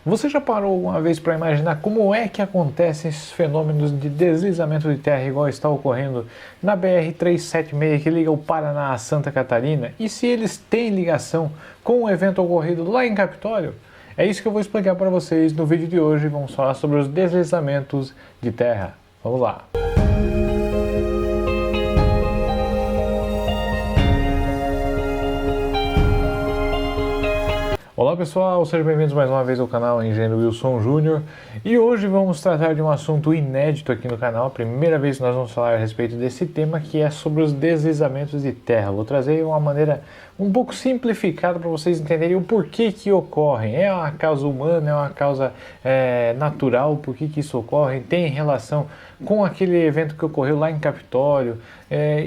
Você já parou alguma vez para imaginar como é que acontecem esses fenômenos de deslizamento de terra igual está ocorrendo na BR-376 que liga o Paraná a Santa Catarina? E se eles têm ligação com o evento ocorrido lá em Capitólio? É isso que eu vou explicar para vocês no vídeo de hoje. Vamos falar sobre os deslizamentos de terra. Vamos lá! Olá pessoal, sejam bem-vindos mais uma vez ao canal Engenheiro Wilson Júnior e hoje vamos tratar de um assunto inédito aqui no canal, a primeira vez que nós vamos falar a respeito desse tema, que é sobre os deslizamentos de terra. Vou trazer uma maneira um pouco simplificada para vocês entenderem o porquê que ocorrem. É uma causa humana, é uma causa natural, por que isso ocorre, tem relação com aquele evento que ocorreu lá em Capitólio.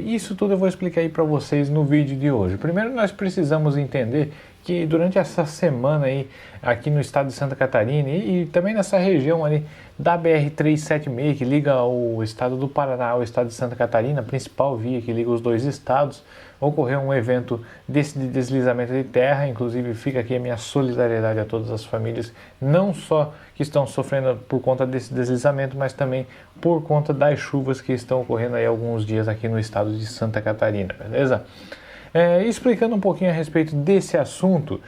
Isso tudo eu vou explicar aí para vocês no vídeo de hoje. Primeiro nós precisamos entender que durante essa semana aí, aqui no estado de Santa Catarina e também nessa região ali da BR-376 que liga o estado do Paraná ao estado de Santa Catarina, a principal via que liga os dois estados, ocorreu um evento desse de deslizamento de terra. Inclusive fica aqui a minha solidariedade a todas as famílias, não só que estão sofrendo por conta desse deslizamento, mas também por conta das chuvas que estão ocorrendo aí alguns dias aqui no estado de Santa Catarina, beleza? Explicando um pouquinho a respeito desse assunto,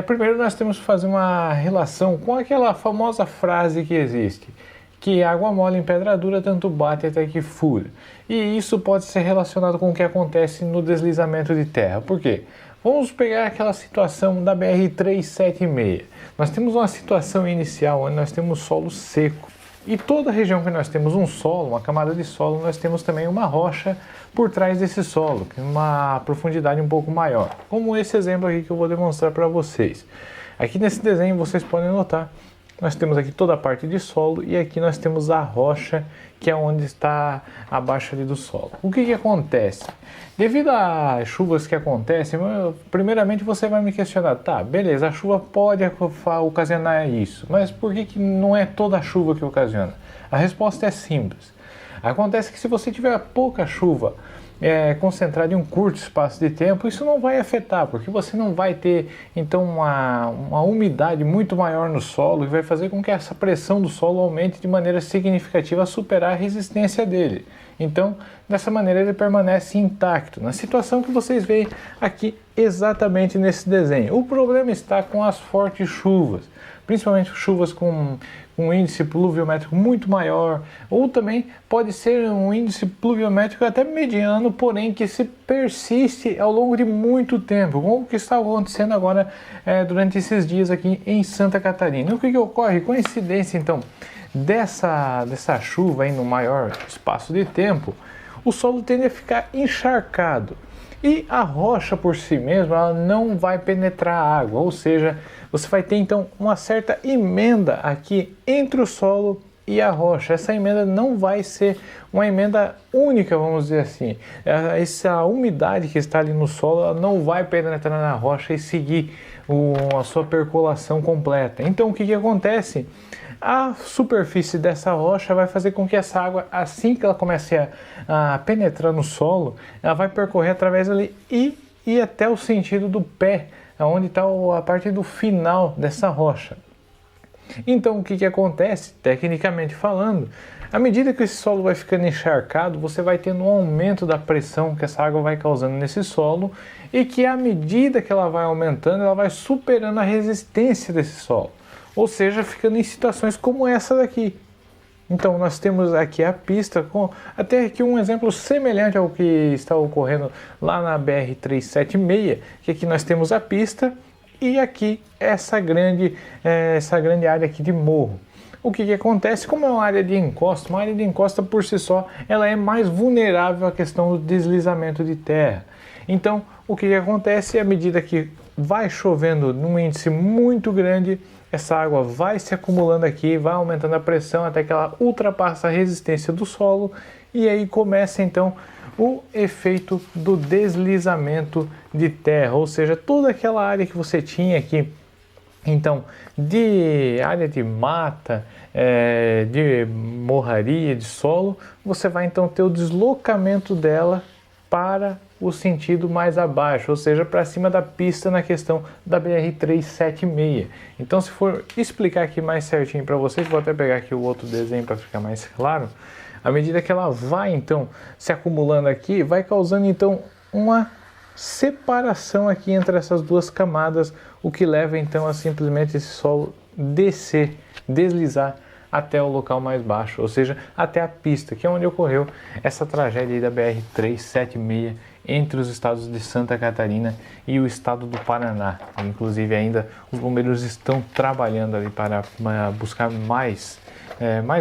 primeiro nós temos que fazer uma relação com aquela famosa frase que existe, que água mole em pedra dura, tanto bate até que fura. E isso pode ser relacionado com o que acontece no deslizamento de terra. Por quê? Vamos pegar aquela situação da BR-376. Nós temos uma situação inicial onde nós temos solo seco. E toda região que nós temos um solo, uma camada de solo, nós temos também uma rocha por trás desse solo, com uma profundidade um pouco maior. Como esse exemplo aqui que eu vou demonstrar para vocês. Aqui nesse desenho vocês podem notar, nós temos aqui toda a parte de solo e aqui nós temos a rocha, que é onde está abaixo ali do solo. O que acontece? Devido às chuvas que acontecem, primeiramente você vai me questionar, tá, beleza, a chuva pode ocasionar isso, mas por que não é toda a chuva que ocasiona? A resposta é simples. Acontece que se você tiver pouca chuva concentrada em um curto espaço de tempo, isso não vai afetar, porque você não vai ter então uma umidade muito maior no solo, que vai fazer com que essa pressão do solo aumente de maneira significativa a superar a resistência dele. Então, dessa maneira ele permanece intacto, na situação que vocês veem aqui exatamente nesse desenho. O problema está com as fortes chuvas, principalmente chuvas com um índice pluviométrico muito maior, ou também pode ser um índice pluviométrico até mediano, porém que se persiste ao longo de muito tempo, como o que está acontecendo agora durante esses dias aqui em Santa Catarina. O que ocorre? Coincidência então dessa chuva aí no maior espaço de tempo, o solo tende a ficar encharcado. E a rocha por si mesma ela não vai penetrar a água, ou seja, você vai ter então uma certa emenda aqui entre o solo e a rocha. Essa emenda não vai ser uma emenda única, vamos dizer assim. Essa umidade que está ali no solo ela não vai penetrar na rocha e seguir a sua percolação completa. Então o que acontece? A superfície dessa rocha vai fazer com que essa água, assim que ela comece a penetrar no solo, ela vai percorrer através ali e ir até o sentido do pé, onde está a parte do final dessa rocha. Então o que acontece, tecnicamente falando, à medida que esse solo vai ficando encharcado, você vai tendo um aumento da pressão que essa água vai causando nesse solo e que à medida que ela vai aumentando, ela vai superando a resistência desse solo. Ou seja, ficando em situações como essa daqui. Então nós temos aqui a pista, com até aqui um exemplo semelhante ao que está ocorrendo lá na BR-376, que aqui nós temos a pista e aqui essa grande área aqui de morro. O que acontece? Como é uma área de encosta por si só, ela é mais vulnerável à questão do deslizamento de terra. Então o que acontece? À medida que vai chovendo num índice muito grande, essa água vai se acumulando aqui, vai aumentando a pressão até que ela ultrapassa a resistência do solo e aí começa então o efeito do deslizamento de terra, ou seja, toda aquela área que você tinha aqui, então, de área de mata, de morraria, de solo, você vai então ter o deslocamento dela para o sentido mais abaixo, ou seja, para cima da pista na questão da BR-376. Então, se for explicar aqui mais certinho para vocês, vou até pegar aqui o outro desenho para ficar mais claro. À medida que ela vai, então, se acumulando aqui, vai causando, então, uma separação aqui entre essas duas camadas, o que leva, então, a simplesmente esse solo descer, deslizar até o local mais baixo, ou seja, até a pista, que é onde ocorreu essa tragédia aí da BR-376 entre os estados de Santa Catarina e o estado do Paraná. Inclusive ainda os bombeiros estão trabalhando ali para buscar mais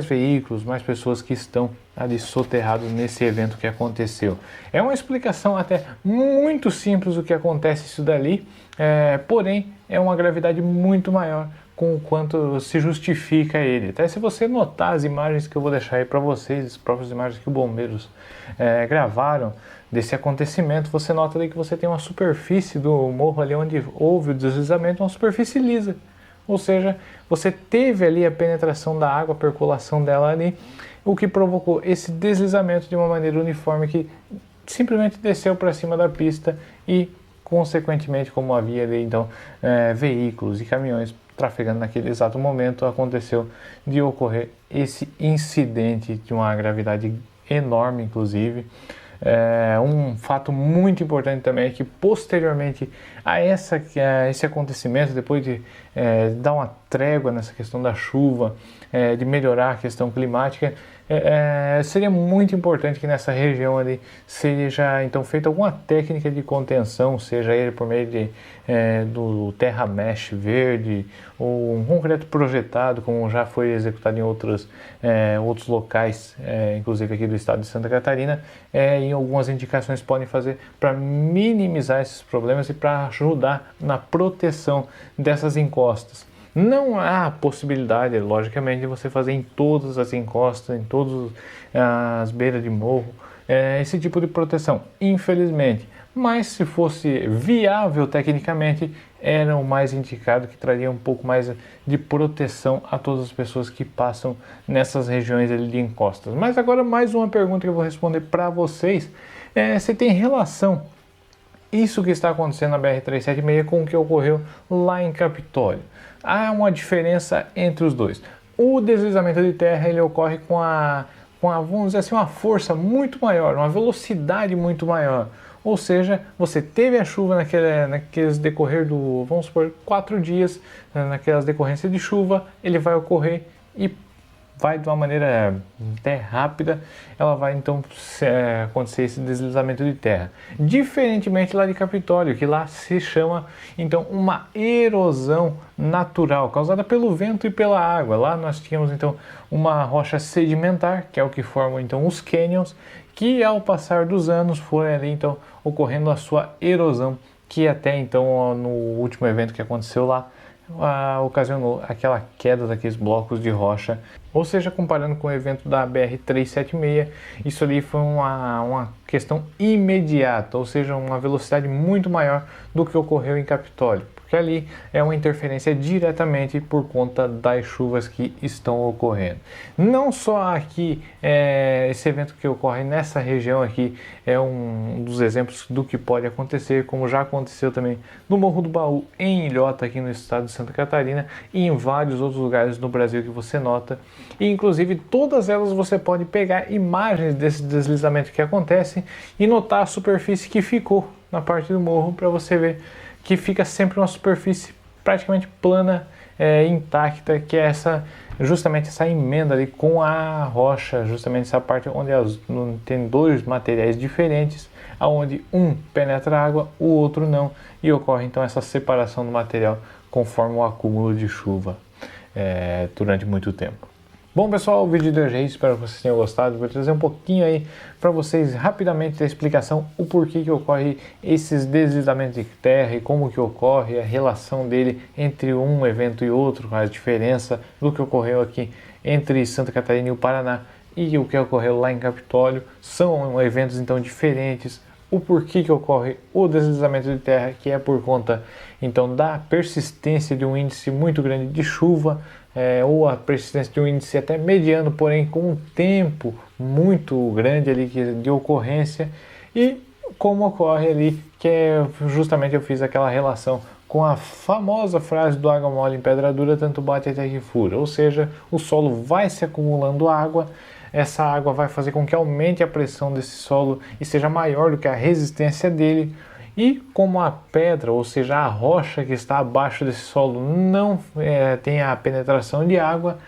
veículos, mais pessoas que estão ali soterrados nesse evento que aconteceu. É uma explicação até muito simples do que acontece isso dali, porém é uma gravidade muito maior com o quanto se justifica ele. Até se você notar as imagens que eu vou deixar aí para vocês, as próprias imagens que os bombeiros gravaram desse acontecimento, você nota ali que você tem uma superfície do morro ali onde houve o deslizamento, uma superfície lisa. Ou seja, você teve ali a penetração da água, a percolação dela ali, o que provocou esse deslizamento de uma maneira uniforme que simplesmente desceu para cima da pista e, consequentemente, como havia ali então veículos e caminhões trafegando naquele exato momento, aconteceu de ocorrer esse incidente de uma gravidade enorme, inclusive. Um fato muito importante também é que posteriormente a esse acontecimento, depois de dar uma trégua nessa questão da chuva, de melhorar a questão climática, seria muito importante que nessa região ali seja então feita alguma técnica de contenção, seja ele por meio do terra mesh verde ou um concreto projetado, como já foi executado em outros locais, inclusive aqui do estado de Santa Catarina, e algumas indicações podem fazer para minimizar esses problemas e para ajudar na proteção dessas encostas. Não há possibilidade, logicamente, de você fazer em todas as encostas, em todas as beiras de morro, esse tipo de proteção, infelizmente. Mas se fosse viável tecnicamente, era o mais indicado, que traria um pouco mais de proteção a todas as pessoas que passam nessas regiões ali de encostas. Mas agora mais uma pergunta que eu vou responder para vocês, se tem relação isso que está acontecendo na BR-376 com o que ocorreu lá em Capitólio. Há uma diferença entre os dois. O deslizamento de terra ele ocorre com vamos dizer assim, uma força muito maior, uma velocidade muito maior. Ou seja, você teve a chuva naqueles decorrer vamos supor, 4 dias, naquelas decorrências de chuva, ele vai ocorrer e vai de uma maneira até rápida, ela vai então acontecer esse deslizamento de terra. Diferentemente lá de Capitólio, que lá se chama então uma erosão natural, causada pelo vento e pela água. Lá nós tínhamos então uma rocha sedimentar, que é o que forma então os canyons, que ao passar dos anos foi ali então ocorrendo a sua erosão, que até então no último evento que aconteceu lá, ocasionou aquela queda daqueles blocos de rocha. Ou seja, comparando com o evento da BR-376, isso ali foi uma questão imediata, ou seja, uma velocidade muito maior do que ocorreu em Capitólio, porque ali é uma interferência diretamente por conta das chuvas que estão ocorrendo. Não só aqui, esse evento que ocorre nessa região aqui é um dos exemplos do que pode acontecer, como já aconteceu também no Morro do Baú, em Ilhota, aqui no estado de Santa Catarina, e em vários outros lugares no Brasil que você nota. E inclusive todas elas você pode pegar imagens desse deslizamento que acontece e notar a superfície que ficou na parte do morro, para você ver que fica sempre uma superfície praticamente plana, intacta, que é justamente essa emenda ali com a rocha, justamente essa parte onde tem dois materiais diferentes, aonde um penetra água, o outro não, e ocorre então essa separação do material conforme o acúmulo de chuva durante muito tempo. Bom pessoal, o vídeo de hoje é isso, espero que vocês tenham gostado. Vou trazer um pouquinho aí para vocês rapidamente a explicação o porquê que ocorre esses deslizamentos de terra e como que ocorre a relação dele entre um evento e outro, a diferença do que ocorreu aqui entre Santa Catarina e o Paraná e o que ocorreu lá em Capitólio. São eventos então diferentes. O porquê que ocorre o deslizamento de terra, que é por conta então da persistência de um índice muito grande de chuva, ou a persistência de um índice até mediano, porém com um tempo muito grande ali de ocorrência, e como ocorre ali, que é justamente eu fiz aquela relação com a famosa frase do água mole em pedra dura, tanto bate até que fura, ou seja, o solo vai se acumulando água, essa água vai fazer com que aumente a pressão desse solo e seja maior do que a resistência dele, e como a pedra, ou seja, a rocha que está abaixo desse solo não tem a penetração de água,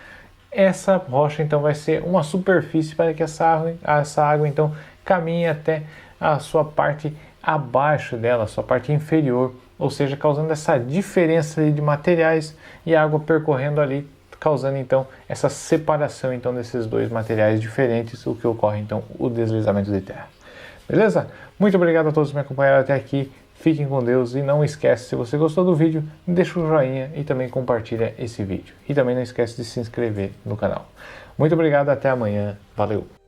essa rocha então vai ser uma superfície para que essa água então caminhe até a sua parte abaixo dela, a sua parte inferior, ou seja, causando essa diferença de materiais e a água percorrendo ali, causando então essa separação então desses dois materiais diferentes, o que ocorre então o deslizamento de terra. Beleza? Muito obrigado a todos que me acompanharam até aqui. Fiquem com Deus e não esquece, se você gostou do vídeo, deixa o joinha e também compartilha esse vídeo. E também não esquece de se inscrever no canal. Muito obrigado, até amanhã. Valeu!